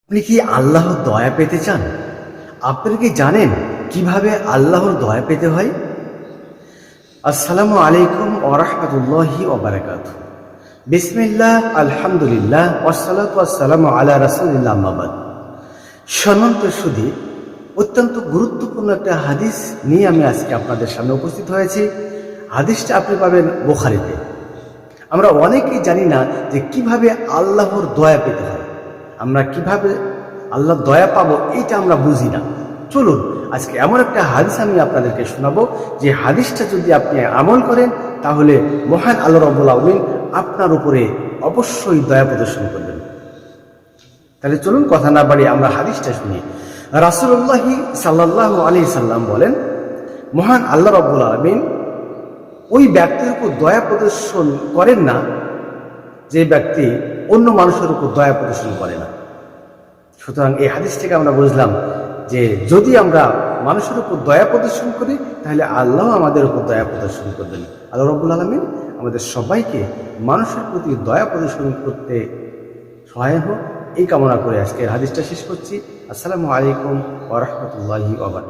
আপনি কি আল্লাহর দয়া পেতে চান? আপনি কি জানেন কিভাবে আল্লাহর দয়া পেতে হয়? আসসালামু আলাইকুম ওয়া রাহমাতুল্লাহি ওয়া বারাকাতুহু। বিসমিল্লাহ, আলহামদুলিল্লাহ, ওয়াসসালাতু ওয়াসসালামু আলা রাসূলিল্লাহ, আম্মা বাদ। সম্মানিত সুধী, অত্যন্ত গুরুত্বপূর্ণ একটা হাদিস নিয়ে আমি আজকে আপনাদের সামনে উপস্থিত হয়েছি। হাদিসটা আপনি পাবেন বুখারীতে। আমরা অনেকেই জানি না যে কিভাবে আল্লাহর দয়া পেতে হয়। আমরা কিভাবে আল্লাহর দয়া পাবো এটা আমরা বুঝি না। চলুন আজকে এমন একটা হাদিস আমি আপনাদেরকে শোনাবো, যে হাদিসটা যদি আপনি আমল করেন তাহলে মহান আল্লাহ রাব্বুল আলামিন আপনার উপরে অবশ্যই দয়া প্রদর্শন করবেন। তাহলে চলুন কথা না বাড়িয়ে আমরা হাদিসটা শুনি। রাসূলুল্লাহি সাল্লাল্লাহু আলাইহি সাল্লাম বলেন, মহান আল্লাহ রাব্বুল আলামিন ওই ব্যক্তির উপর দয়া প্রদর্শন করেন না যে ব্যক্তি অন্য মানুষের উপর দয়া প্রদর্শন করে না। সুতরাং এই হাদিস থেকে আমরা বুঝলাম যে যদি আমরা মানুষের উপর দয়া প্রদর্শন করি তাহলে আল্লাহ আমাদের উপর দয়া প্রদর্শন করবেন। আল্লাহ রাব্বুল আলামিন আমাদের সবাইকে মানুষের প্রতি দয়া প্রদর্শন করতে সহায় হোক, এই কামনা করে আজকের হাদিসটা শেষ করছি। আসসালামু আলাইকুম ওয়া রাহমাতুল্লাহি ওয়া বারাকাতুহু।